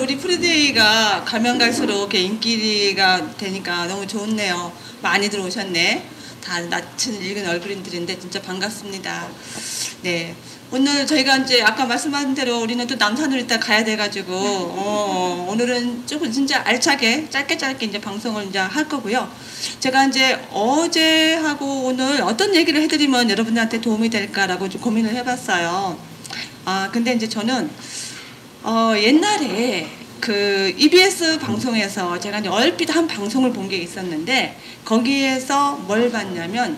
우리 프리데이가 가면 갈수록 이렇게 인기가 되니까 너무 좋네요. 많이들 오셨네. 다 낯은 읽은 얼굴들인데 진짜 반갑습니다. 네. 오늘 저희가 이제 아까 말씀하신 대로 우리는 또 남산으로 이따 가야 돼가지고, 오늘은 조금 진짜 알차게, 짧게 이제 방송을 이제 할 거고요. 제가 이제 어제하고 오늘 어떤 얘기를 해드리면 여러분들한테 도움이 될까라고 좀 고민을 해봤어요. 근데 이제 저는, 옛날에 그 EBS 방송에서 제가 이제 얼핏 한 방송을 본 게 있었는데, 거기에서 뭘 봤냐면,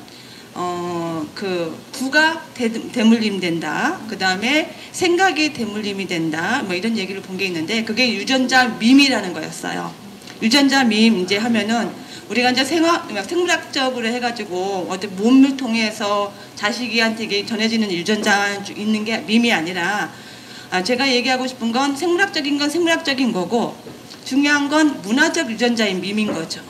그 부가 대물림 된다. 그 다음에 생각이 대물림이 된다. 뭐 이런 얘기를 본 게 있는데, 그게 유전자 밈이라는 거였어요. 유전자 밈 이제 하면은 우리가 이제 생물학적으로 해가지고 어떤 몸을 통해서 자식이한테 전해지는 유전자 있는 게 밈이 아니라, 제가 얘기하고 싶은 건 생물학적인 건 생물학적인 거고, 중요한 건 문화적 유전자인 밈인 거죠.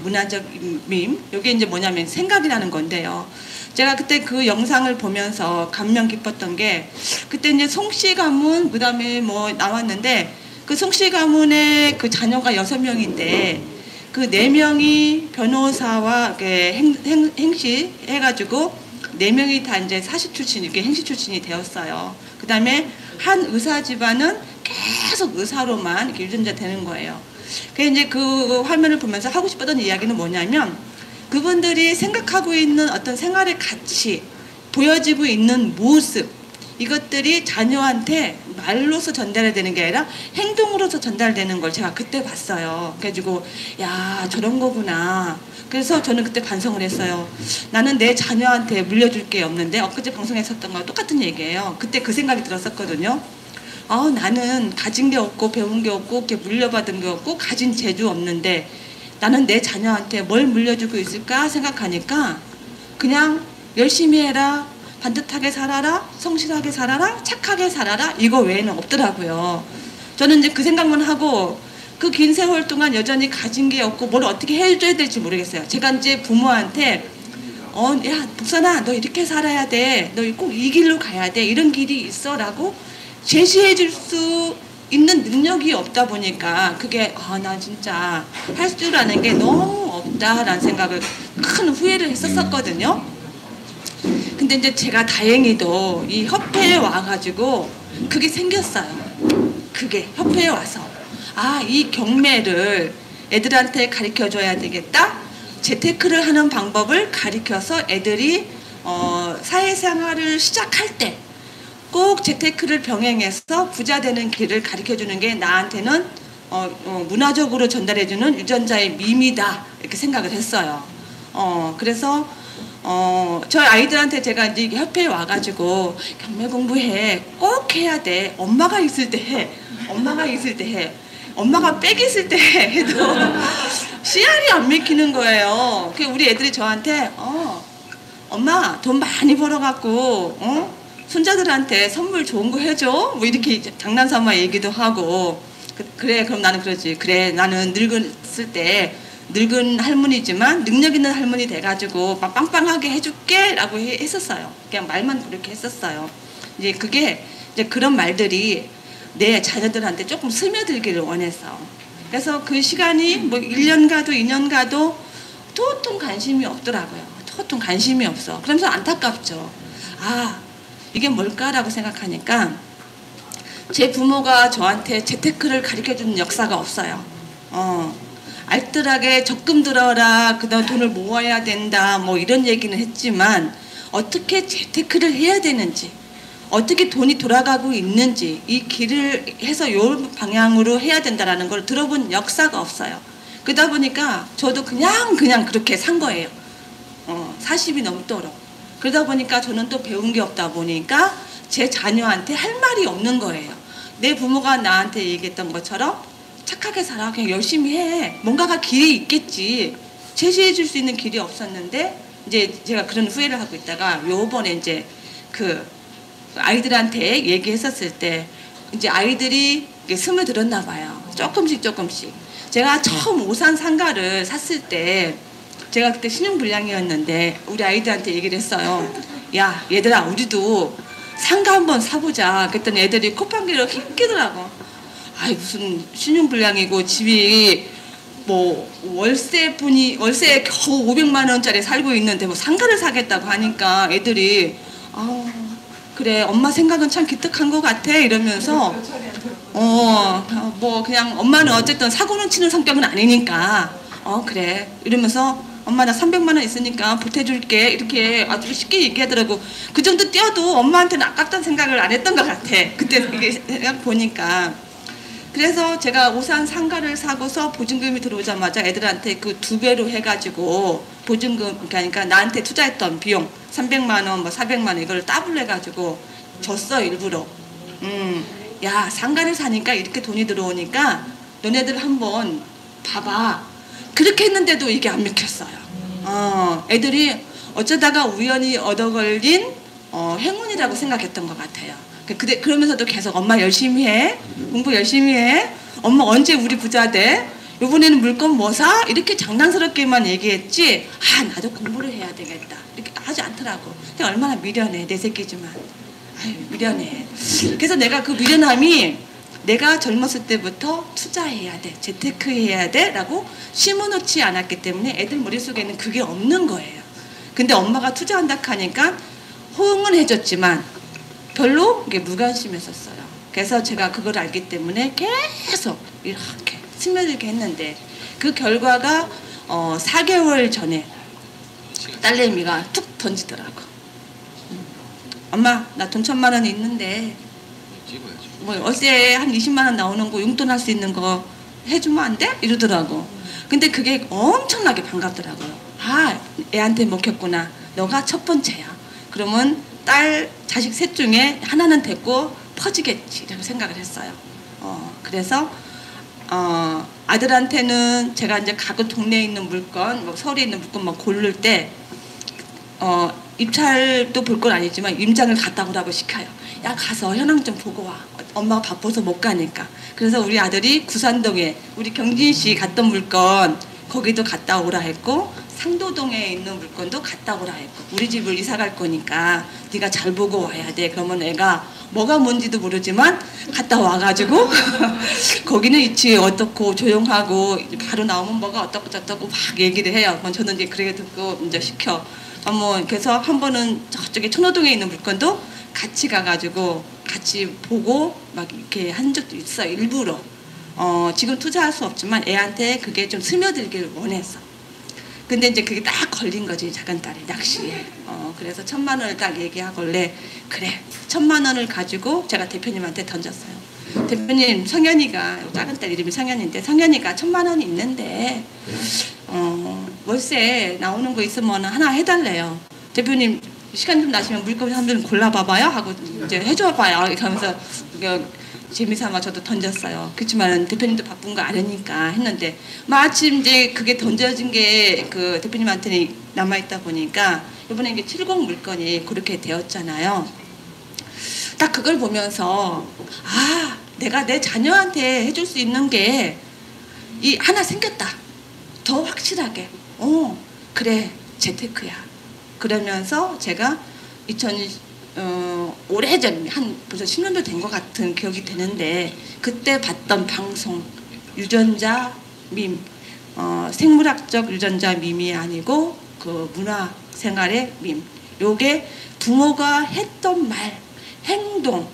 문화적 밈. 이게 이제 뭐냐면 생각이라는 건데요. 제가 그때 그 영상을 보면서 감명 깊었던 게, 그때 이제 송씨 가문, 그 다음에 뭐 나왔는데, 그 송씨 가문의 그 자녀가 6명인데, 그 4명이 변호사와 행시 해가지고, 4명이 다 이제 사시 출신, 이렇게 행시 출신이 되었어요. 그 다음에 한 의사 집안은 계속 의사로만 이렇게 유전자 되는 거예요. 그래서 이제 그 화면을 보면서 하고 싶었던 이야기는 뭐냐면, 그분들이 생각하고 있는 어떤 생활의 가치, 보여지고 있는 모습, 이것들이 자녀한테 말로서 전달이 되는 게 아니라 행동으로서 전달되는 걸 제가 그때 봤어요. 그래가지고 야, 저런 거구나. 그래서 저는 그때 반성을 했어요. 나는 내 자녀한테 물려줄 게 없는데, 엊그제 방송했었던 거랑 똑같은 얘기예요. 그때 그 생각이 들었었거든요. 나는 가진 게 없고 배운 게 없고 이렇게 물려받은 게 없고 가진 재주 없는데 나는 내 자녀한테 뭘 물려주고 있을까 생각하니까 그냥 열심히 해라, 반듯하게 살아라, 성실하게 살아라, 착하게 살아라, 이거 외에는 없더라고요. 저는 이제 그 생각만 하고 그 긴 세월 동안 여전히 가진 게 없고 뭘 어떻게 해줘야 될지 모르겠어요. 제가 이제 부모한테 야, 복선아, 너 이렇게 살아야 돼, 너 꼭 이 길로 가야 돼, 이런 길이 있어 라고 제시해 줄 수 있는 능력이 없다 보니까 그게 나 진짜 할 줄 아는 게 너무 없다라는 생각을, 큰 후회를 했었거든요. 근데 이제 제가 다행히도 이 협회에 와가지고 그게 생겼어요. 그게 협회에 와서 이 경매를 애들한테 가르쳐줘야 되겠다. 재테크를 하는 방법을 가르쳐서 애들이 사회생활을 시작할 때 꼭 재테크를 병행해서 부자 되는 길을 가르쳐주는 게 나한테는 문화적으로 전달해주는 유전자의 밈이다, 이렇게 생각을 했어요. 그래서 저희 아이들한테 제가 이제 협회에 와가지고 경매 공부해, 꼭 해야 돼, 엄마가 있을 때 해, 엄마가 있을 때 해, 엄마가 빽 있을 때 해도 씨알이 안 맥히는 거예요. 우리 애들이 저한테 엄마 돈 많이 벌어갖고 손자들한테 선물 좋은 거 해줘? 뭐 이렇게 장난삼아 얘기도 하고, 그래, 그럼 나는 그러지. 그래, 나는 늙었을 때, 늙은 할머니지만 능력 있는 할머니 돼가지고 막 빵빵하게 해줄게 라고 했었어요. 그냥 말만 그렇게 했었어요. 이제 그게, 이제 그런 말들이 내 자녀들한테 조금 스며들기를 원해서. 그래서 그 시간이 뭐 1년 가도 2년 가도 도통 관심이 없더라고요. 도통 관심이 없어. 그러면서 안타깝죠. 이게 뭘까라고 생각하니까 제 부모가 저한테 재테크를 가르쳐주는 역사가 없어요. 알뜰하게 적금 들어라, 그다음 돈을 모아야 된다, 뭐 이런 얘기는 했지만 어떻게 재테크를 해야 되는지, 어떻게 돈이 돌아가고 있는지, 이 길을 해서 이 방향으로 해야 된다라는 걸 들어본 역사가 없어요. 그러다 보니까 저도 그냥 그렇게 산 거예요. 40이 넘도록. 그러다 보니까 저는 또 배운 게 없다 보니까 제 자녀한테 할 말이 없는 거예요. 내 부모가 나한테 얘기했던 것처럼 착하게 살아, 그냥 열심히 해, 뭔가가 길이 있겠지, 제시해 줄 수 있는 길이 없었는데, 이제 제가 그런 후회를 하고 있다가 요번에 이제 그 아이들한테 얘기했었을 때 이제 아이들이 스며들었나 봐요. 조금씩. 제가 처음 오산 상가를 샀을 때, 제가 그때 신용불량이었는데 우리 아이들한테 얘기를 했어요. 야, 얘들아, 우리도 상가 한번 사보자. 그랬더니 애들이 콧방귀를 힉기더라고. 아이 무슨 신용불량이고 집이 뭐 월세 겨우 500만 원짜리 살고 있는데 뭐 상가를 사겠다고 하니까 애들이 그래 엄마 생각은 참 기특한 것 같아 이러면서 뭐 그냥 엄마는 어쨌든 사고는 치는 성격은 아니니까 그래 이러면서 엄마 나 300만 원 있으니까 보태줄게 이렇게 아주 쉽게 얘기하더라고. 그 정도 뛰어도 엄마한테는 아깝다는 생각을 안 했던 것 같아. 그때 이게 보니까. 그래서 제가 오산 상가를 사고서 보증금이 들어오자마자 애들한테 그 2배로 해가지고 보증금 그러니까 나한테 투자했던 비용 300만 원, 뭐 400만 원 이걸 더블 해가지고 줬어 일부러. 야 상가를 사니까 이렇게 돈이 들어오니까 너네들 한번 봐봐. 그렇게 했는데도 이게 안 먹혔어요. 애들이 어쩌다가 우연히 얻어걸린 행운이라고 생각했던 것 같아요. 그러면서도 계속 엄마 열심히 해. 공부 열심히 해. 엄마 언제 우리 부자 돼? 이번에는 물건 뭐 사? 이렇게 장난스럽게만 얘기했지 나도 공부를 해야 되겠다. 이렇게 하지 않더라고. 얼마나 미련해. 내 새끼지만. 아유, 미련해. 그래서 내가 그 미련함이 내가 젊었을 때부터 투자해야 돼. 재테크해야 돼. 라고 심어놓지 않았기 때문에 애들 머릿속에는 그게 없는 거예요. 근데 엄마가 투자한다 하니까 호응은 해줬지만 별로 이게 무관심했었어요. 그래서 제가 그걸 알기 때문에 계속 이렇게 스며들게 했는데 그 결과가 4개월 전에 딸내미가 툭 던지더라고. 엄마 나 돈 1,000만 원 있는데 뭐 월세 한 20만 원 나오는 거 용돈 할 수 있는 거 해주면 안 돼? 이러더라고. 근데 그게 엄청나게 반갑더라고요. 애한테 먹혔구나. 너가 첫 번째야. 그러면 자식 셋 중에 하나는 됐고 퍼지겠지 라고 생각을 했어요. 그래서 아들한테는 제가 이제 가고 동네에 있는 물건, 뭐 서울에 있는 물건 막 고를 때 입찰도 볼 건 아니지만 임장을 갔다 오라고 시켜요. 야 가서 현황 좀 보고 와. 엄마가 바빠서 못 가니까. 그래서 우리 아들이 구산동에 우리 경진씨 갔던 물건 거기도 갔다 오라 했고 상도동에 있는 물건도 갔다 오라 했고 우리 집을 이사 갈 거니까 네가 잘 보고 와야 돼. 그러면 애가 뭐가 뭔지도 모르지만 갔다 와가지고 거기는 위치 어떻고 조용하고 바로 나오면 뭐가 어떻고 저떻고 막 얘기를 해요. 그럼 저는 이제 그렇게 듣고 이제 시켜. 그래서 한 번은 저쪽에 천호동에 있는 물건도 같이 가가지고 같이 보고 막 이렇게 한 적도 있어. 일부러. 지금 투자할 수 없지만 애한테 그게 좀 스며들기를 원했어. 근데 이제 그게 딱 걸린 거지, 작은 딸이 낚시에. 그래서 1,000만 원을 딱 얘기하길래 그래 1,000만 원을 가지고 제가 대표님한테 던졌어요. 대표님 성현이가 작은 딸 이름이 성현인데 성현이가 1,000만 원이 있는데 월세 나오는 거 있으면 하나 해달래요. 대표님 시간 좀 나시면 물건 한번 골라봐봐요 하고 이제 해줘봐요. 이렇게 하면서 재미삼아 저도 던졌어요. 그렇지만 대표님도 바쁜 거 아니니까 했는데 마침 이제 그게 던져진 게 그 대표님한테는 남아있다 보니까 이번에 이게 70 물건이 그렇게 되었잖아요. 딱 그걸 보면서 내가 내 자녀한테 해줄 수 있는 게 하나 생겼다. 더 확실하게. 그래 재테크야. 그러면서 제가 오래전 벌써 10년도 된 것 같은 기억이 되는데 그때 봤던 방송 유전자 밈 생물학적 유전자 밈이 아니고 그 문화생활의 밈 요게 부모가 했던 말 행동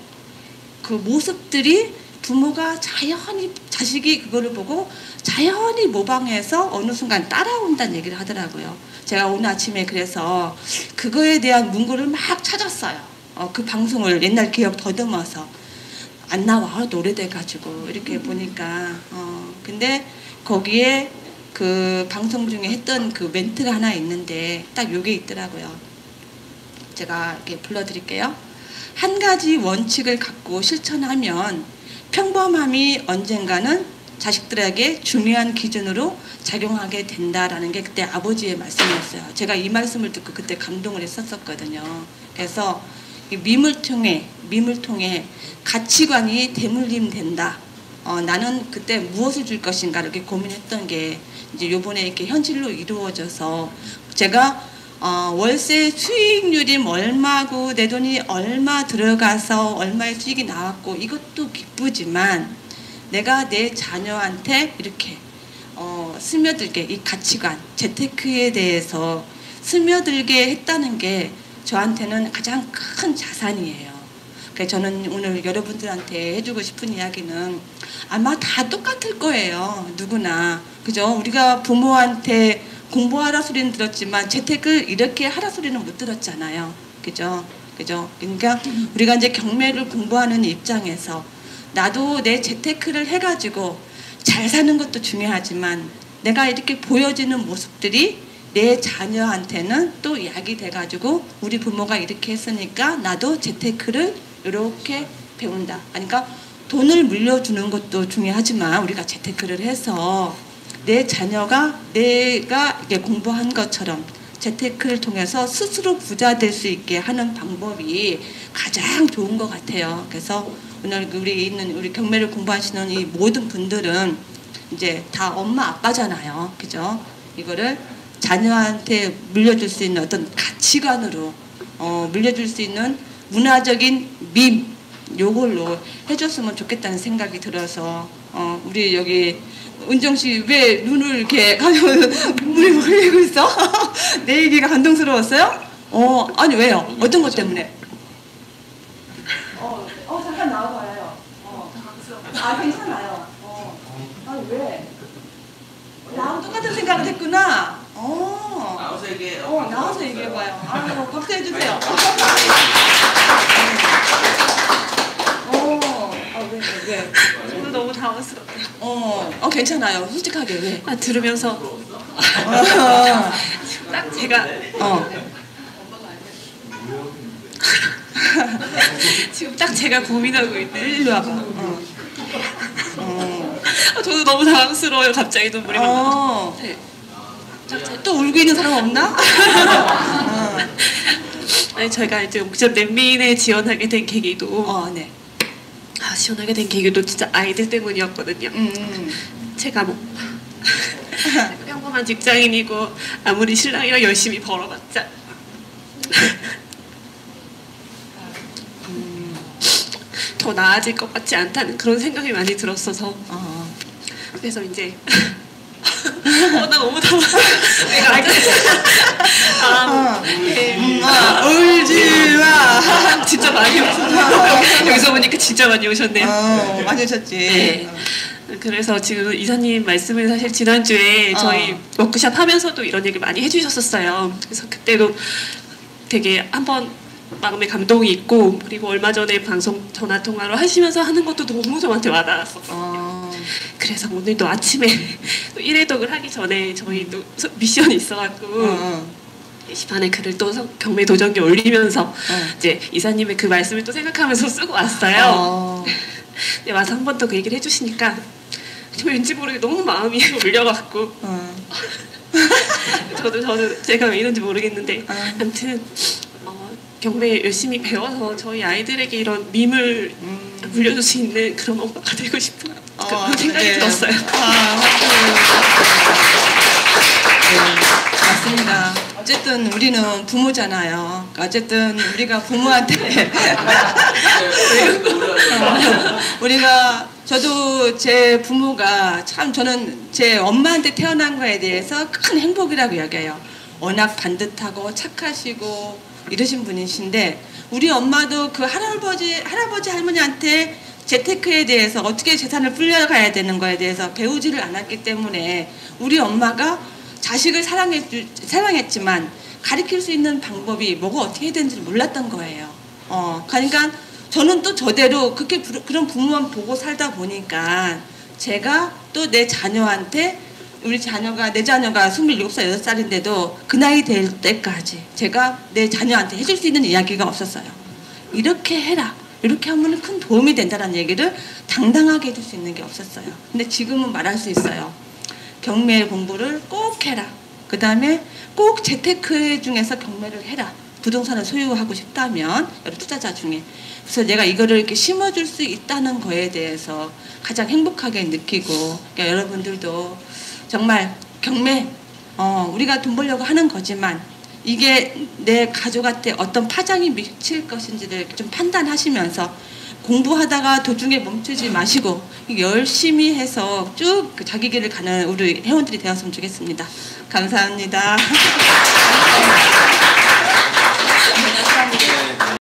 그 모습들이 부모가 자연히 자식이 그거를 보고 자연히 모방해서 어느 순간 따라온다는 얘기를 하더라고요. 제가 오늘 아침에 그래서 그거에 대한 문구를 막 찾았어요. 그 방송을 옛날 기억 더듬어서 안 나와 오래돼가지고 이렇게 보니까 근데 거기에 그 방송 중에 했던 그 멘트가 하나 있는데 딱 요게 있더라고요. 제가 이렇게 불러드릴게요. 한 가지 원칙을 갖고 실천하면 평범함이 언젠가는 자식들에게 중요한 기준으로 작용하게 된다라는 게 그때 아버지의 말씀이었어요. 제가 이 말씀을 듣고 그때 감동을 했었거든요. 그래서 이 밈을 통해 가치관이 대물림된다. 나는 그때 무엇을 줄 것인가 이렇게 고민했던 게 이제 요번에 이렇게 현실로 이루어져서 제가 월세 수익률이 얼마고 내 돈이 얼마 들어가서 얼마의 수익이 나왔고 이것도 기쁘지만 내가 내 자녀한테 이렇게 스며들게 이 가치관, 재테크에 대해서 스며들게 했다는 게 저한테는 가장 큰 자산이에요. 그래서 저는 오늘 여러분들한테 해주고 싶은 이야기는 아마 다 똑같을 거예요. 누구나. 그죠? 우리가 부모한테 공부하라 소리는 들었지만 재테크를 이렇게 하라 소리는 못 들었잖아요. 그죠? 그죠? 그러니까 우리가 이제 경매를 공부하는 입장에서 나도 내 재테크를 해가지고 잘 사는 것도 중요하지만 내가 이렇게 보여지는 모습들이 내 자녀한테는 또 약이 돼가지고 우리 부모가 이렇게 했으니까 나도 재테크를 이렇게 배운다. 그러니까 돈을 물려주는 것도 중요하지만 우리가 재테크를 해서 내 자녀가 내가 이게 공부한 것처럼 재테크를 통해서 스스로 부자 될 수 있게 하는 방법이 가장 좋은 것 같아요. 그래서 오늘 우리 경매를 공부하시는 이 모든 분들은 이제 다 엄마 아빠잖아요. 그죠? 이거를 자녀한테 물려줄 수 있는 어떤 가치관으로 물려줄 수 있는 문화적인 밈 요걸로 해줬으면 좋겠다는 생각이 들어서 우리 여기 은정 씨 왜 눈을 이렇게 눈물이 흘리고 있어? 내 얘기가 감동스러웠어요? 아니 왜요? 어떤 것 때문에? 잠깐 나와봐요. 괜찮아요. 아니 왜? 나하고 똑같은 생각을 했구나. 나와서 얘기해. 나와서 얘기해봐요. 박수 해주세요. 왜? 저도 너무 당황스럽네요. 괜찮아요. 솔직하게 왜? 들으면서 딱 제가 지금 딱 제가 고민하고 있는 일로 와봐. 저도 너무 당황스러워요. 갑자기 눈물이 막 나요. 네. 또 울고 있는 사람 없나? 아니 저희가 이제 옥점 랜민에 지원하게 된 계기도 네. 지원하게 된 계기도 진짜 아이들 때문이었거든요. 제가 뭐 평범한 직장인이고 아무리 신랑이랑 열심히 벌어봤자 더 나아질 것 같지 않다는 그런 생각이 많이 들었어서 그래서 이제 나 너무 당황했어. 울지 마. 진짜 많이 오셨어요. 여기서 보니까 진짜 많이 오셨네요. 많이 오셨지. 네. 그래서 지금 이사님 말씀을 사실 지난주에 저희 워크샵 하면서도 이런 얘기 많이 해주셨었어요. 그래서 그때도 되게 한번 마음에 감동이 있고 그리고 얼마 전에 방송 전화 통화로 하시면서 하는 것도 너무 저한테 와닿았었거든요. 그래서 오늘도 아침에 또 1회독을 하기 전에 저희도 미션이 있어갖고 게시판에 글을 또 경매 도전기 올리면서 이제 이사님의 그 말씀을 또 생각하면서 쓰고 왔어요. 근데 와서 한 번 더 그 얘기를 해주시니까 저 왠지 모르게 너무 마음이 울려갖고 저도 제가 왜 이런지 모르겠는데 아무튼 경매 열심히 배워서 저희 아이들에게 이런 밈을 물려줄 수 있는 그런 엄마가 되고 싶은 그런 생각이 들었어요. 맞습니다. 어쨌든 우리는 부모잖아요. 어쨌든 우리가 부모한테 저도 제 부모가 참 저는 제 엄마한테 태어난 거에 대해서 큰 행복이라고 여겨요. 워낙 반듯하고 착하시고 이러신 분이신데 우리 엄마도 그 할아버지 할머니한테 재테크에 대해서 어떻게 재산을 불려가야 되는 거에 대해서 배우지를 않았기 때문에 우리 엄마가 자식을 사랑했지만 가르칠 수 있는 방법이 뭐가 어떻게 해야 되는지 몰랐던 거예요. 그러니까 저는 또 저대로 그런 부모만 보고 살다 보니까 제가 또 내 자녀한테 내 자녀가 27살, 6살인데도 그 나이 될 때까지 제가 내 자녀한테 해줄 수 있는 이야기가 없었어요. 이렇게 해라. 이렇게 하면 큰 도움이 된다는 얘기를 당당하게 해줄 수 있는 게 없었어요. 근데 지금은 말할 수 있어요. 경매 공부를 꼭 해라. 그 다음에 꼭 재테크 중에서 경매를 해라. 부동산을 소유하고 싶다면 여러 투자자 중에. 그래서 내가 이거를 이렇게 심어줄 수 있다는 거에 대해서 가장 행복하게 느끼고 그러니까 여러분들도 정말 경매 우리가 돈 벌려고 하는 거지만 이게 내 가족한테 어떤 파장이 미칠 것인지를 좀 판단하시면서 공부하다가 도중에 멈추지 마시고 열심히 해서 쭉 그 자기 길을 가는 우리 회원들이 되었으면 좋겠습니다. 감사합니다.